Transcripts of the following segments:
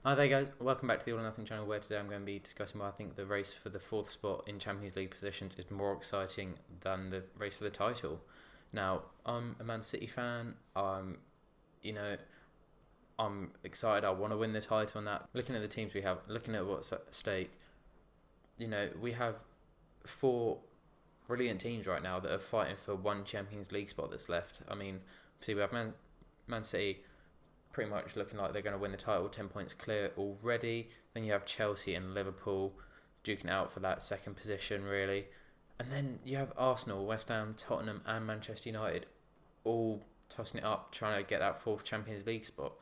Hi there, guys. Welcome back to the All or Nothing channel, where today I'm going to be discussing why I think the race for the fourth spot in Champions League positions is more exciting than the race for the title. Now, I'm a Man City fan. You know, I'm excited. I want to win the title. And that, looking at the teams we have, looking at what's at stake, we have four brilliant teams right now that are fighting for one Champions League spot that's left. I mean, see, we have Man City pretty much looking like they're going to win the title, 10 points clear already. Then you have Chelsea and Liverpool duking out for that second position, really. And then you have Arsenal, West Ham, Tottenham, and Manchester United all tossing it up, trying to get that fourth Champions League spot.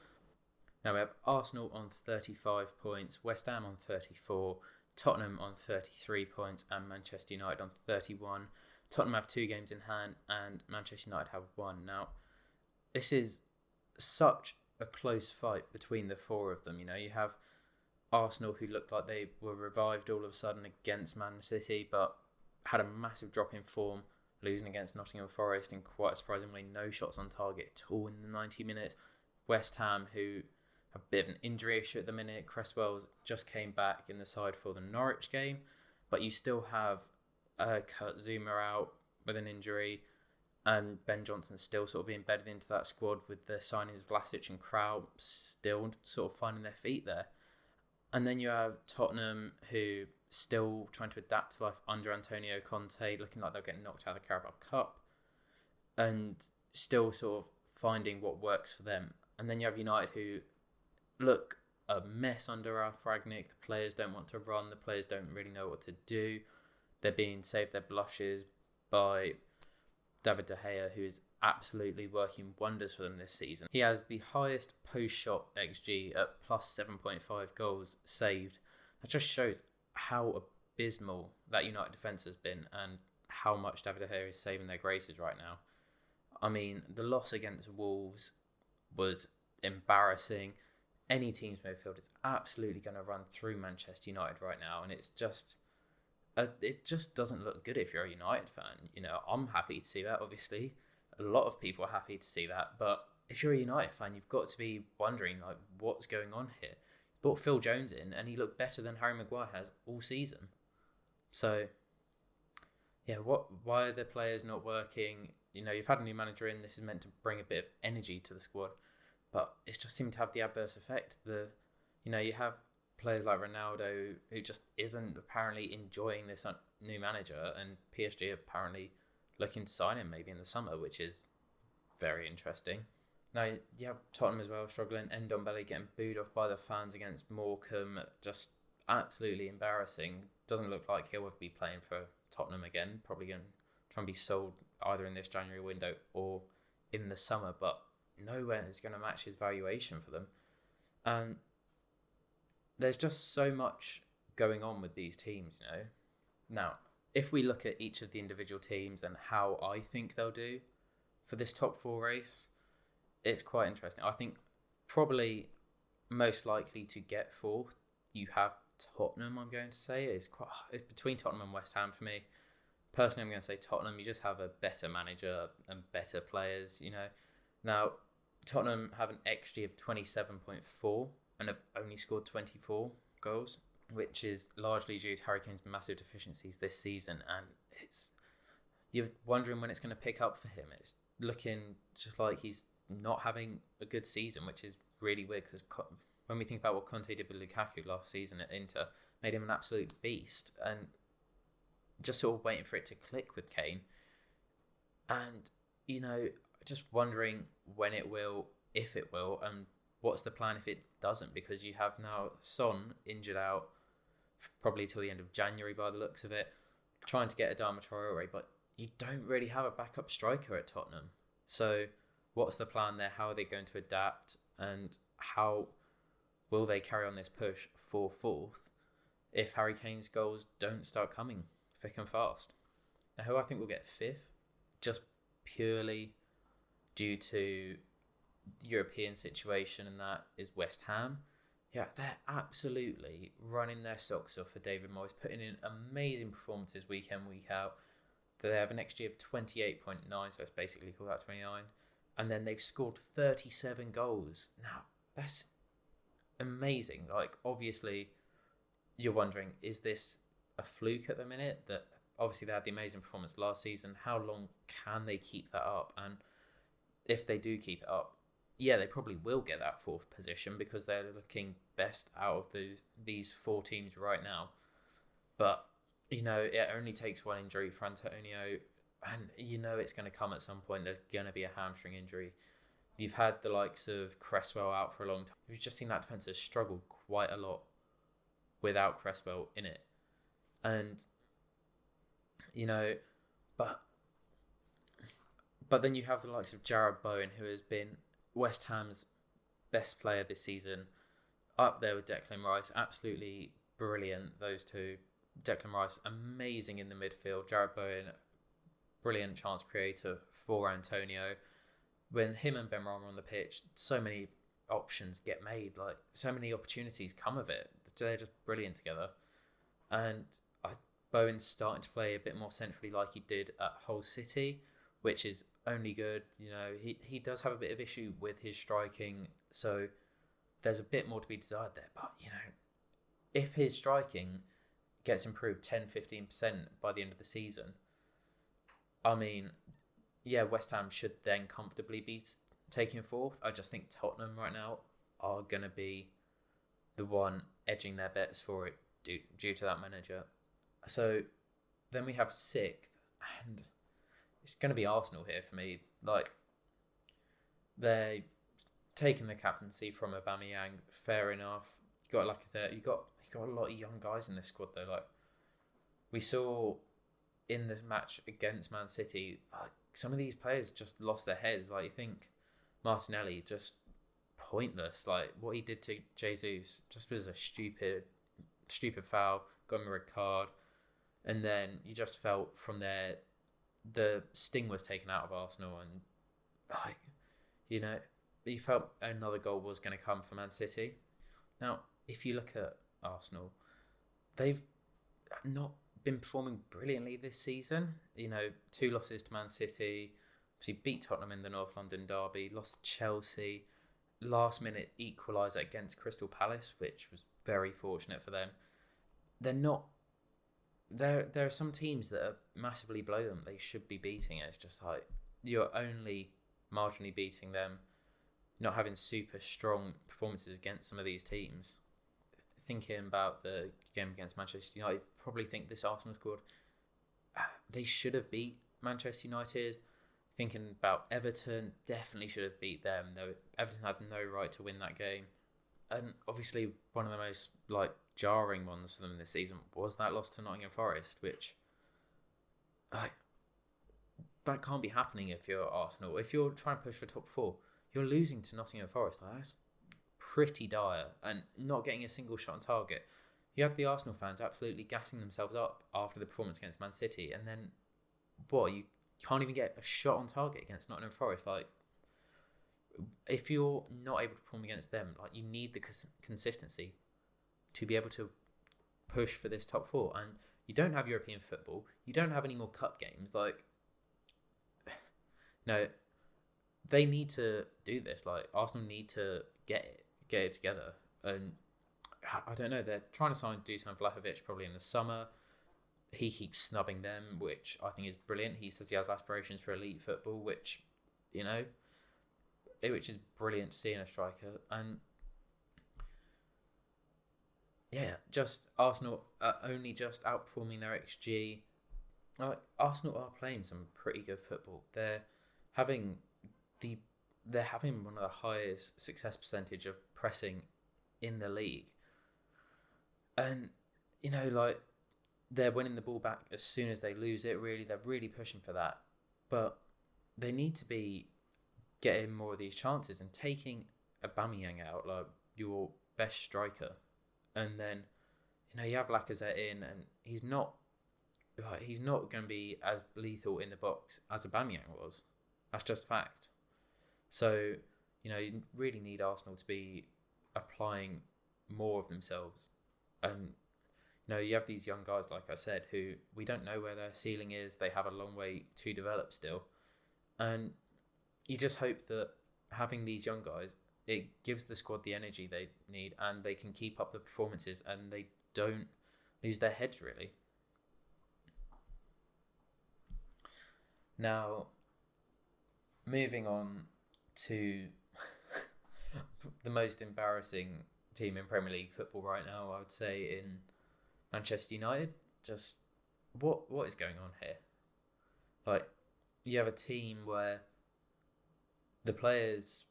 Now we have Arsenal on 35 points, West Ham on 34, Tottenham on 33 points, and Manchester United on 31. Tottenham have 2 games in hand, and Manchester United have 1. Now, this is such a close fight between the four of them. You have Arsenal, who looked like they were revived all of a sudden against Man City, but had a massive drop in form, losing against Nottingham Forest, and quite surprisingly no shots on target at all in the 90 minutes. West Ham, who have a bit of an injury issue at the minute. Cresswell just came back in the side for the Norwich game, but you still have Kurt Zuma out with an injury, and Ben Johnson still sort of being embedded into that squad, with the signings of Vlasic and Krau still sort of finding their feet there. And then you have Tottenham, who still trying to adapt to life under Antonio Conte, looking like they're getting knocked out of the Carabao Cup, and still sort of finding what works for them. And then you have United, who look a mess under Ralf Rangnick. The players don't want to run. The players don't really know what to do. They're being saved their blushes by David De Gea, who is absolutely working wonders for them this season. He has the highest post-shot XG at plus 7.5 goals saved. That just shows how abysmal that United defence has been and how much David De Gea is saving their graces right now. I mean, the loss against Wolves was embarrassing. Any team's midfield is absolutely going to run through Manchester United right now, and it just doesn't look good if you're a United fan. I'm happy to see that, obviously. A lot of people are happy to see that, but if you're a United fan, you've got to be wondering, what's going on here? Brought Phil Jones in, and he looked better than Harry Maguire has all season. So, yeah, why are the players not working? You've had a new manager in. This is meant to bring a bit of energy to the squad, but it's just seemed to have the adverse effect. You have players like Ronaldo, who just isn't apparently enjoying this new manager, and PSG apparently looking to sign him maybe in the summer, which is very interesting. Now you have Tottenham as well struggling. Ndombele getting booed off by the fans against Morecambe, just absolutely embarrassing. Doesn't look like he'll be playing for Tottenham again. Probably going to try and be sold either in this January window or in the summer, but nowhere is going to match his valuation for them. And there's just so much going on with these teams, Now, if we look at each of the individual teams and how I think they'll do for this top 4 race, it's quite interesting. I think probably most likely to get 4th, you have Tottenham, I'm going to say. It's between Tottenham and West Ham for me. Personally, I'm going to say Tottenham. You just have a better manager and better players, Now, Tottenham have an XG of 27.4 and have only scored 24 goals, which is largely due to Harry Kane's massive deficiencies this season, and you're wondering when it's going to pick up for him. It's looking just like he's not having a good season, which is really weird, because when we think about what Conte did with Lukaku last season at Inter, made him an absolute beast, and just sort of waiting for it to click with Kane. And, just wondering when it will, if it will, and what's the plan if it doesn't, because you have now Son injured out probably till the end of January by the looks of it, trying to get Adama Traore, but you don't really have a backup striker at Tottenham. So what's the plan there? How are they going to adapt, and how will they carry on this push for 4th if Harry Kane's goals don't start coming thick and fast? Now, who I think will get 5th, just purely due to the European situation, and that is West Ham. Yeah, they're absolutely running their socks off for David Moyes, putting in amazing performances week in, week out. They have an XG of 28.9, so it's basically called that 29. And then they've scored 37 goals. Now, that's amazing. Like, obviously, you're wondering, is this a fluke at the minute? That obviously they had the amazing performance last season. How long can they keep that up? And if they do keep it up, yeah, they probably will get that fourth position because they're looking best out of these four teams right now. But, it only takes one injury for Antonio, and it's going to come at some point. There's going to be a hamstring injury. You've had the likes of Cresswell out for a long time. You've just seen that defence has struggled quite a lot without Cresswell in it. And, but then you have the likes of Jarrod Bowen, who has been West Ham's best player this season, up there with Declan Rice. Absolutely brilliant, those two. Declan Rice, amazing in the midfield. Jarrod Bowen, brilliant chance creator for Antonio. When him and Benrahma are on the pitch, so many options get made. Like, so many opportunities come of it. They're just brilliant together. And Bowen's starting to play a bit more centrally like he did at Hull City, which is only good. He does have a bit of issue with his striking, so there's a bit more to be desired there. But, if his striking gets improved 10-15% by the end of the season, I mean, yeah, West Ham should then comfortably be taking fourth. I just think Tottenham right now are going to be the one edging their bets for it due to that manager. So then we have sixth, and it's going to be Arsenal here for me. Like, they've taken the captaincy from Aubameyang, fair enough. You got Lacazette. You got a lot of young guys in this squad though. Like, we saw in the match against Man City, like, some of these players just lost their heads. Like, you think Martinelli, just pointless. Like, what he did to Jesus just was a stupid foul. Got him a red card, and then you just felt from there the sting was taken out of Arsenal, and like, you felt another goal was going to come from Man City. Now, if you look at Arsenal, they've not been performing brilliantly this season. 2 losses to Man City. Obviously beat Tottenham in the North London derby. Lost Chelsea. Last minute equaliser against Crystal Palace, which was very fortunate for them. They're not. There are some teams that are massively below them. They should be beating it. It's just like you're only marginally beating them. Not having super strong performances against some of these teams. Thinking about the game against Manchester United, probably think this Arsenal squad, they should have beat Manchester United. Thinking about Everton, definitely should have beat them. Though Everton had no right to win that game. And obviously one of the most jarring ones for them this season was that loss to Nottingham Forest, which that can't be happening if you're Arsenal. If you're trying to push for top 4, you're losing to Nottingham Forest. That's pretty dire, and not getting a single shot on target. You have the Arsenal fans absolutely gassing themselves up after the performance against Man City, and then you can't even get a shot on target against Nottingham Forest. Like, if you're not able to perform against them, you need the consistency to be able to push for this top 4. And you don't have European football. You don't have any more cup games. No, they need to do this. Arsenal need to get it together. And I don't know, they're trying to sign Dusan Vlahovic probably in the summer. He keeps snubbing them, which I think is brilliant. He says he has aspirations for elite football, which is brilliant to see in a striker. And yeah, just Arsenal are only just outperforming their XG. Arsenal are playing some pretty good football. They're having one of the highest success percentage of pressing in the league. And, they're winning the ball back as soon as they lose it, really. They're really pushing for that. But they need to be getting more of these chances and taking Aubameyang out, your best striker. And then, you have Lacazette in, and he's not going to be as lethal in the box as Aubameyang was. That's just fact. So, you really need Arsenal to be applying more of themselves. And, you have these young guys, like I said, who we don't know where their ceiling is. They have a long way to develop still. And you just hope that having these young guys it gives the squad the energy they need, and they can keep up the performances, and they don't lose their heads really. Now, moving on to the most embarrassing team in Premier League football right now, I would say in Manchester United. Just what is going on here? Like, you have a team where the players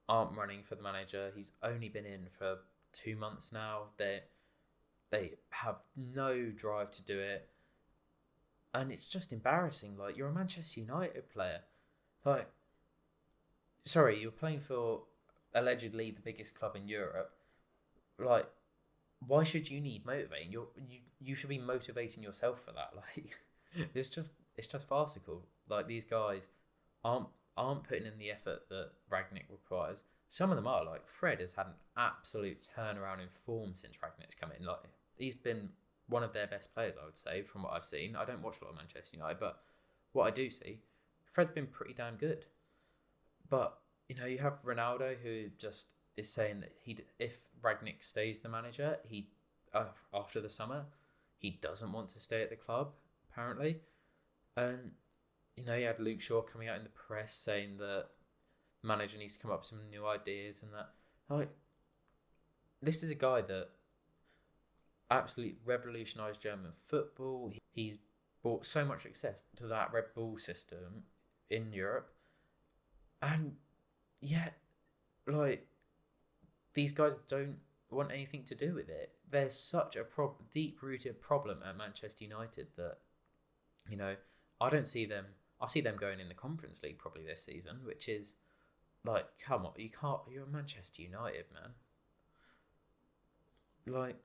aren't running for the manager. He's only been in for 2 months now. They have no drive to do it. And it's just embarrassing. Like, you're a Manchester United player. Like, sorry, you're playing for allegedly the biggest club in Europe. Like, why should you need motivating? You should be motivating yourself for that. Like, it's just farcical. Like, these guys aren't putting in the effort that Rangnick requires. Some of them are. Like, Fred has had an absolute turnaround in form since Rangnick's come in. Like, he's been one of their best players, I would say, from what I've seen. I don't watch a lot of Manchester United, but what I do see, Fred's been pretty damn good. But, you know, you have Ronaldo, who just is saying that if Rangnick stays the manager, after the summer, he doesn't want to stay at the club, apparently. And, you know, you had Luke Shaw coming out in the press saying that the manager needs to come up with some new ideas and that. Like, this is a guy that absolutely revolutionised German football. He's brought so much success to that Red Bull system in Europe. And yet, like, these guys don't want anything to do with it. There's such a deep-rooted problem at Manchester United that, you know, I see them going in the Conference League probably this season, which is, like, come on, you're Manchester United, man. Like,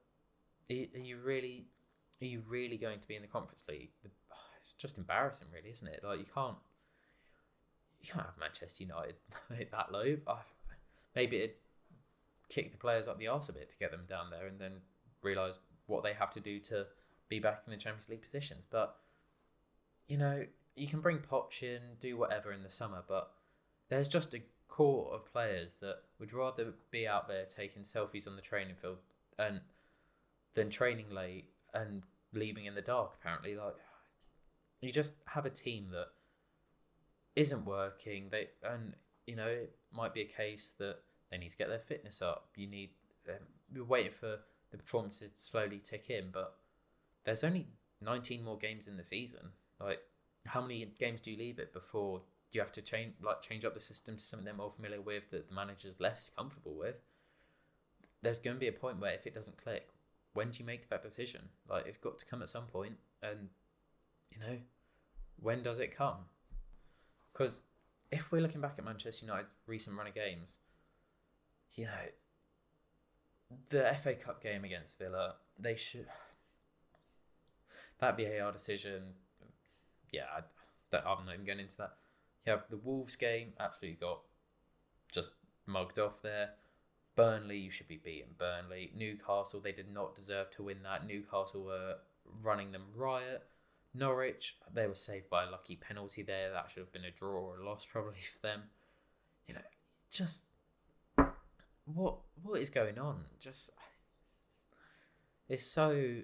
are you really going to be in the Conference League? It's just embarrassing, really, isn't it? Like, you can't have Manchester United that low. Maybe it'd kick the players up the arse a bit to get them down there, and then realise what they have to do to be back in the Champions League positions. But, you know, you can bring Poch in, do whatever in the summer, but there's just a core of players that would rather be out there taking selfies on the training field than training late and leaving in the dark, apparently. Like, you just have a team that isn't working. You know, it might be a case that they need to get their fitness up. You're waiting for the performances to slowly tick in, but there's only 19 more games in the season. Like, how many games do you leave it before you have to change up the system to something they're more familiar with, that the manager's less comfortable with? There's going to be a point where if it doesn't click, when do you make that decision? Like, it's got to come at some point, and, you know, when does it come? Because if we're looking back at Manchester United's recent run of games, you know, the FA Cup game against Villa, that VAR decision, yeah, I'm not even going into that. You have the Wolves game, absolutely got just mugged off there. Burnley, you should be beating Burnley. Newcastle, they did not deserve to win that. Newcastle were running them riot. Norwich, they were saved by a lucky penalty there. That should have been a draw or a loss probably for them. You know, just what is going on? Just, it's so...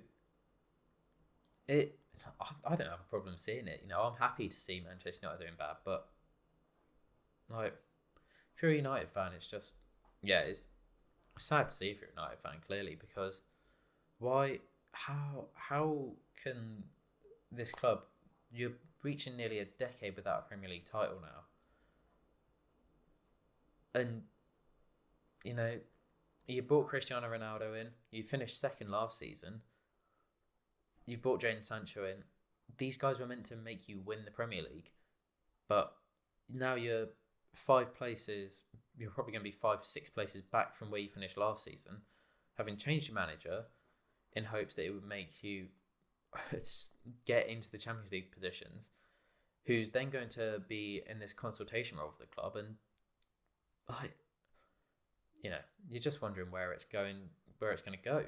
I don't have a problem seeing it. You know, I'm happy to see Manchester United doing bad, but, like, if you're a United fan, it's just, yeah, it's sad to see if you're a United fan, clearly, because how can this club, you're reaching nearly a decade without a Premier League title now, and, you know, you brought Cristiano Ronaldo in, you finished second last season, you've brought Jadon Sancho in. These guys were meant to make you win the Premier League, but now you're 5 places, you're probably going to be 5-6 places back from where you finished last season, having changed your manager in hopes that it would make you get into the Champions League positions, who's then going to be in this consultation role for the club, and, like, you know, you're just wondering where it's going to go.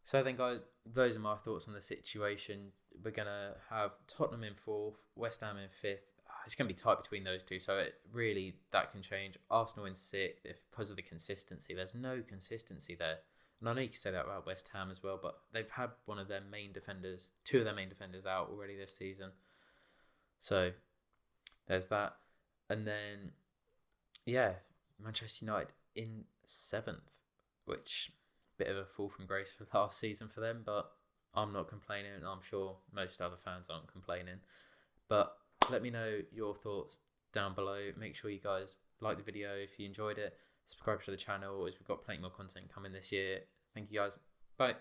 So then, guys, those are my thoughts on the situation. We're going to have Tottenham in 4th, West Ham in 5th. it's going to be tight between those two. So that can change. Arsenal in 6th because of the consistency. There's no consistency there. And I know you can say that about West Ham as well, but they've had two of their main defenders out already this season. So there's that. And then, Manchester United in 7th, which bit of a fall from grace for last season for them, but I'm not complaining, and I'm sure most other fans aren't complaining. But let me know your thoughts down below. Make sure you guys like the video if you enjoyed it. Subscribe to the channel as we've got plenty more content coming this year. Thank you guys. Bye.